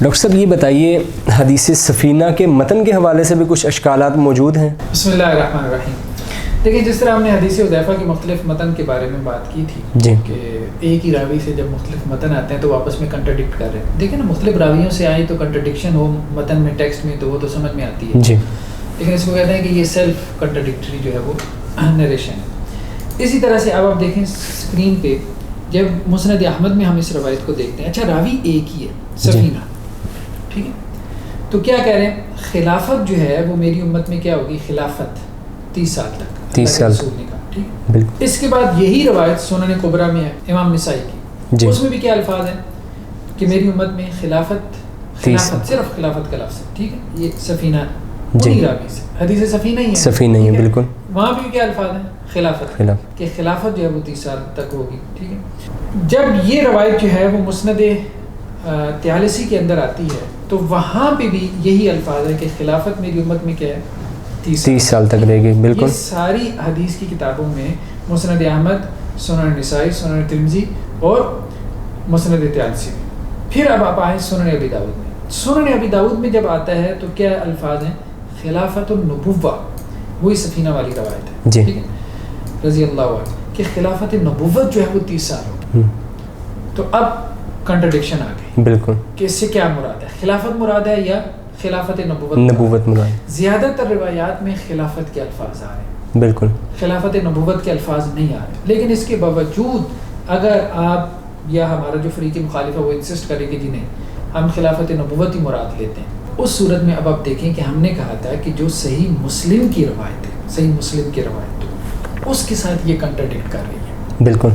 Doctor صاحب یہ بتائیے حدیث سفینہ کے متن کے حوالے سے بھی کچھ اشکالات موجود ہیں؟ بسم اللہ الرحمن الرحیم. دیکھیں جس طرح ہم نے حدیث حذیفہ کے مختلف متن کے بارے میں بات کی تھی جی کہ ایک ہی راوی سے جب مختلف متن آتے ہیں تو آپس میں کنٹرڈکٹ کر رہے ہیں. دیکھیں نا مختلف راویوں سے آئیں تو کنٹرڈکشن ہو متن میں ٹیکسٹ میں تو وہ تو سمجھ میں آتی ہے جی، لیکن اس کو کہتے ہیں کہ یہ سیلف کنٹرڈکٹری جو ہے وہ نریشن ہے. اسی طرح سے اب آپ دیکھیں اسکرین پہ جب مسند احمد میں ہم اس روایت کو دیکھتے ہیں, اچھا راوی ایک ہی ہے سفینہ, ٹھیک ہے, تو کیا کہہ رہے ہیں خلافت جو ہے وہ میری امت میں کیا ہوگی, خلافت 30 سال تک, 30 سال رسول نے کہا, ٹھیک ہے. بالکل. اس کے بعد یہی روایت سنن کبریٰ میں ہے امام نسائی کی, جی. اس میں بھی کیا الفاظ ہیں کہ میری امت میں خلافت صرف خلافت کا لفظ ہے, ٹھیک ہے, یہ سفینہ جی راوی سے حدیث سفینہ ہی ہے, سفینہ ہی ہے بالکل. وہاں بھی کیا الفاظ ہیں, خلافت کہ خلافت جو ہے وہ 30 سال تک ہوگی, ٹھیک ہے. جب یہ روایت جو ہے وہ مسند طیالسی کے اندر آتی ہے تو وہاں پہ بھی یہی الفاظ ہے کہ خلافت میری امت میں کیا ہے 30 سال تک رہے گی, بالکل. یہ ساری حدیث کی کتابوں میں مسند احمد, سنن نسائی, سنن ترمذی اور مسند طیالسی میں. پھر اب آپ آئیں سنن ابی داؤد میں. سنن ابی داؤد میں جب آتا ہے تو کیا الفاظ ہیں, خلافت النبوہ, وہی سفینہ والی روایت ہے, جی, ٹھیک ہے, رضی اللہ عنہ, کہ خلافت نبوت جو ہے وہ 30 سال ہوگی. تو اب کنٹرڈکشن آ گئی, بالکل, کہ اس سے کیا مراد ہے, خلافت مراد ہے یا خلافت نبوت مراد. زیادہ تر روایات میں خلافت کے الفاظ آ رہے ہیں, بالکل, خلافت نبوت کے الفاز نہیں آ رہے. لیکن اس کے باوجود اگر آپ یا ہمارا جو فریق مخالف ہے وہ انسسٹ کرے کہ جی نہیں ہم خلافت نبوت ہی مراد لیتے ہیں, اس صورت میں اب آپ دیکھیں کہ ہم نے کہا تھا کہ جو صحیح مسلم کی روایت ہے, صحیح مسلم کی روایت اس کے ساتھ یہ کنٹرڈکٹ کر رہی ہے, بالکل,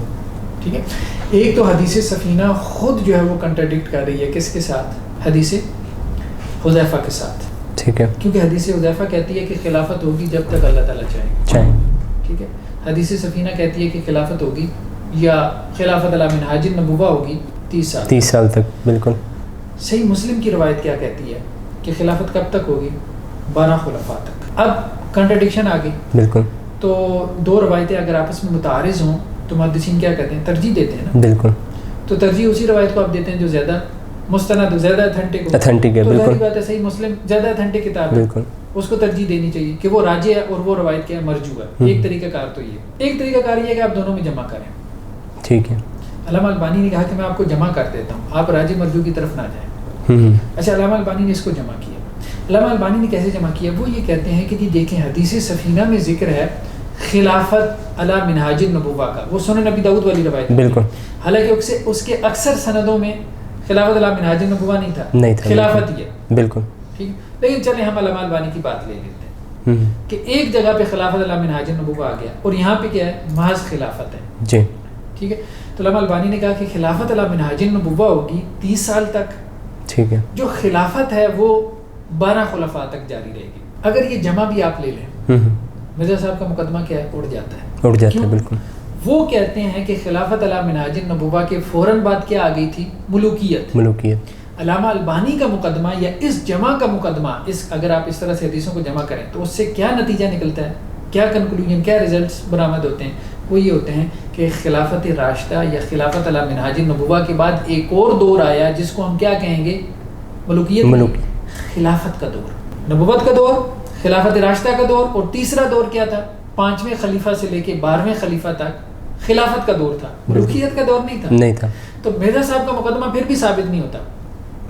ٹھیک ہے. ایک تو حدیث سفینہ خود جو ہے وہ کنٹرڈکٹ کر رہی ہے کس کے ساتھ, حدیث حذیفہ کے ساتھ, ٹھیک ہے, کیونکہ حدیث حذیفہ کہتی ہے کہ خلافت ہوگی جب تک اللہ تعالیٰ چاہے, ٹھیک ہے. حدیث سفینہ کہتی ہے کہ خلافت ہوگی یا خلافت علی منہاج النبوہ ہوگی 30 سال تک, بالکل. صحیح مسلم کی روایت کیا کہتی ہے کہ خلافت کب تک ہوگی, 12 خلفاء تک. اب کنٹرڈکشن آ گئی, بالکل. تو دو روایتیں اگر آپس میں متعارض ہوں تو محدثین کیا کہتے ہیں, ترجیح دیتے ہیں نا, بالکل. تو ترجیح اسی روایت کو آپ دیتے ہیں جو زیادہ مستند, زیادہ اتھینٹک ہے, بالکل. بات ہے صحیح مسلم زیادہ اتھینٹک کتاب ہے, بالکل, اس کو ترجیح دینی چاہیے کہ وہ راجح ہے اور وہ روایت کیا ہے, مرجوع ہے. ایک طریقہ کار تو یہ, ایک طریقہ کار یہ ہے کہ آپ دونوں میں جمع کریں, ٹھیک ہے. علامہ البانی نے کہا کہ میں آپ کو جمع کر دیتا ہوں, آپ راجح مرجوع کی طرف نہ جائیں. اچھا, علامہ البانی نے اس کو جمع کیا. علامہ البانی نے کیسے جمع کیا, وہ یہ کہتے ہیں کہ جی دیکھیں حدیث سفینہ میں ذکر ہے خلافت علی منہاج النبوہ کا, وہ سنن نبی داؤد والی روایت, بالکل. حالانکہ اس کے اکثر سندوں میں خلافت علی منہاج النبوہ نہیں تھا, خلافت ہی ہے, بالکل, ٹھیک. لیکن چلیں ہم علامہ البانی کی بات لے لیتے ہیں کہ ایک جگہ پہ خلافت علی منہاج النبوہ آ گیا اور یہاں پہ کیا ہے, محض خلافت ہے, جی, ٹھیک ہے. تو علامہ البانی نے کہا کہ خلافت علی منہاج النبوہ ہوگی 30 سال تک, ٹھیک ہے. جو خلافت ہے وہ 12 خلفاء تک جاری رہے گی. اگر یہ جمع بھی آپ لے لیں, مرزا صاحب کا مقدمہ کیا ہے, اڑ جاتا ہے, بالکل. وہ کہتے ہیں کہ خلافت علی منہاج النبوہ کے فوراً بعد کیا آ گئی تھی, ملوکیت. علامہ البانی کا مقدمہ یا اس جمع کا مقدمہ, اگر آپ اس طرح سے حدیثوں کو جمع کریں تو اس سے کیا نتیجہ نکلتا ہے, کیا کنکلوژن, کیا ریزلٹس برآمد ہوتے ہیں, وہ یہ ہوتے ہیں کہ خلافت راشدہ یا خلافت علی منہاج النبوہ کے بعد ایک اور دور آیا جس کو ہم کیا کہیں گے, ملوکیت, خلافت کا دور, نبوت کا دور, خلافت راشدہ کا دور, اور تیسرا دور کیا تھا, 5ویں خلیفہ سے لے کے 12ویں خلیفہ تک خلافت کا دور تھا, ملوکیت کا دور نہیں تھا. تو مرزا صاحب کا مقدمہ پھر بھی ثابت نہیں ہوتا.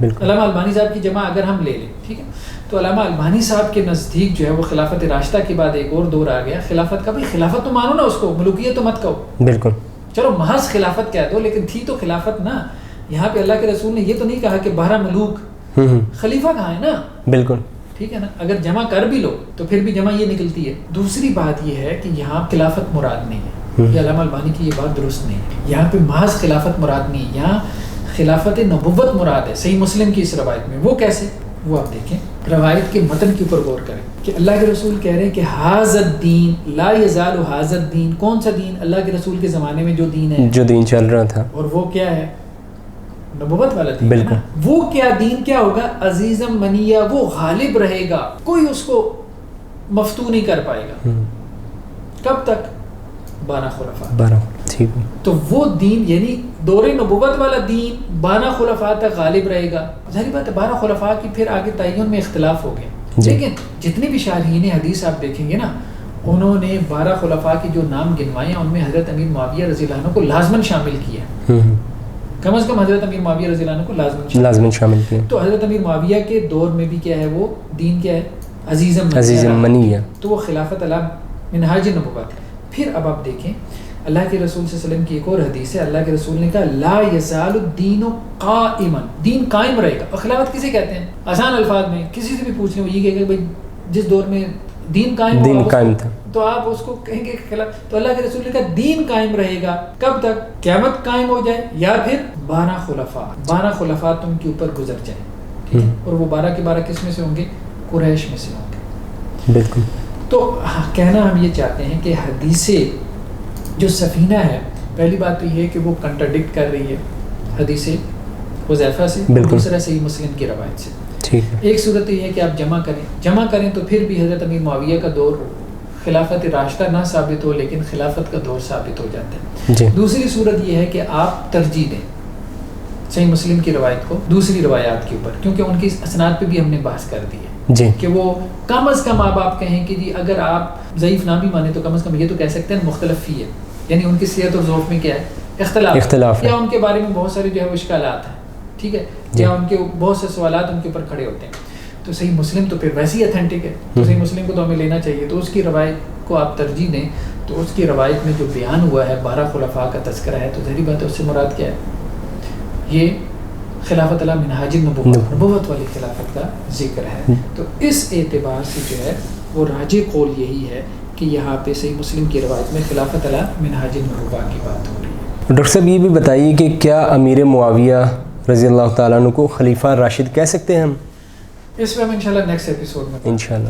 علامہ البانی صاحب کی جمع اگر ہم لے لیں, ٹھیک ہے, تو علامہ البانی صاحب کے نزدیک جو ہے وہ خلافت راشدہ کے بعد ایک اور دور آ گیا خلافت کا. بھائی خلافت تو مانو نا اس کو, ملوکیت تو مت کہو, بالکل, چلو محض خلافت کہہ دو, لیکن تھی تو خلافت نا. یہاں پہ اللہ کے رسول نے یہ تو نہیں کہا کہ 12 ملوک, خلیفہ کہاں ہے نا, بالکل, ٹھیک ہے نا. اگر جمع کر بھی لو تو پھر بھی جمع یہ نکلتی ہے. دوسری بات یہ ہے کہ یہاں خلافت مراد نہیں ہے, یہ علامہ البانی کی یہ بات درست نہیں ہے. یہاں پہ محض خلافت مراد نہیں ہے, یہاں خلافت نبوت مراد ہے صحیح مسلم کی اس روایت میں. وہ کیسے, وہ آپ دیکھیں, روایت کے متن کے اوپر غور کریں کہ اللہ کے رسول کہہ رہے ہیں کہ ھذا الدین لا یزال ھذا الدین. کون سا دین, اللہ کے رسول کے زمانے میں جو دین ہے, جو دین چل رہا تھا, اور وہ کیا ہے, نبوت والا دین, بالکل. وہ کیا دین کیا ہوگا, عزیزم منیہ, وہ غالب رہے گا, کوئی اس کو مفتو نہیں کر پائے گا. کب تک, 12 خلفاء. ٹھیک ہے. تو وہ دین یعنی دور نبوت والا دین 12 خلفاء تک غالب رہے گا. ظاہر بات ہے 12 خلفاء کی پھر آگے تعین میں اختلاف ہو گیا. لیکن جتنے بھی شارحین حدیث آپ دیکھیں گے نا، انہوں نے 12 خلفاء کے جو نام گنوائے ہیں ان میں حضرت امیر معاویہ رضی اللہ عنہ کو لازماً شامل کیا. کم از کم حضرت امیر معاویہ رضی اللہ عنہ کو لازماً شامل کیا. تو حضرت امیر معاویہ کے دور میں بھی کیا ہے، وہ دین کیا ہے، عزیزم منی ہے. تو وہ خلافت علی منہاج نبوت. پھر اب آپ دیکھیں اللہ کے رسول صلی اللہ علیہ وسلم کی ایک اور حدیث ہے. اللہ کے رسول نے کہا لا یزال الدین قائما، دین قائم رہے گا. اور خلافت کسے کہتے ہیں؟ آسان الفاظ میں کسی سے بھی پوچھ لیں وہ یہ کہے گا بھائی جس دور میں دین قائم تھا تو آپ اس کو کہیں گے خلاف. تو اللہ کے رسول نے کہا دین قائم رہے گا کب تک؟ قیامت قائم ہو جائے یا پھر 12 خلفاء تم کے اوپر گزر جائیں. اور وہ 12 کے 12 کس میں سے ہوں گے؟ قریش میں سے ہوں گے. بالکل. تو کہنا ہم یہ چاہتے ہیں کہ حدیثیں جو سفینہ ہے، پہلی بات تو یہ ہے کہ وہ کنٹرڈکٹ کر رہی ہے حدیث حذیفہ سے، دوسرا صحیح مسلم کی روایت سے. ایک صورت یہ ہے کہ آپ جمع کریں تو پھر بھی حضرت امیر معاویہ کا دور خلافت راشدہ نہ ثابت ہو لیکن خلافت کا دور ثابت ہو جاتا ہے. دوسری صورت یہ ہے کہ آپ ترجیح دیں صحیح مسلم کی روایت کو دوسری روایات کے اوپر، کیونکہ ان کی اسناد پہ بھی ہم نے بحث کر دی ہے کہ وہ کم از کم آپ کہیں کہ جی اگر آپ ضعیف نہ بھی مانیں تو کم از کم یہ تو کہہ سکتے ہیں مختلف فی ہے، یعنی ان کی صحت اور ضعف میں کیا ہے؟ اختلاف یا ان کے بارے میں بہت سارے جو ہے وہ اشکالات ہیں. ٹھیک ہے، یا ان کے بہت سے سوالات ان کے اوپر کھڑے ہوتے ہیں. تو صحیح مسلم تو پھر ویسے ہی اتھینٹک ہے، تو صحیح مسلم کو تو ہمیں لینا چاہیے. تو اس کی روایت کو آپ ترجیح دیں. تو اس کی روایت میں جو بیان ہوا ہے 12 خلفاء کا تذکرہ ہے، تو ظاہری بات ہے اس سے مراد کیا ہے؟ یہ خلافت علی منہاج نبوت والی خلافت کا ذکر ہے. تو اس اعتبار سے جو ہے وہ راجح قول یہی ہے کہ یہاں پہ صحیح مسلم کی روایت میں خلافت علی منہاج نبوت کی بات ہو رہی ہے. ڈاکٹر صاحب یہ بھی بتائیے کہ کیا امیر معاویہ رضی اللہ تعالیٰ عنہ کو خلیفہ راشد کہہ سکتے ہیں ہم؟ اس پہ ہم انشاءاللہ نیکسٹ ایپیسوڈ میں انشاءاللہ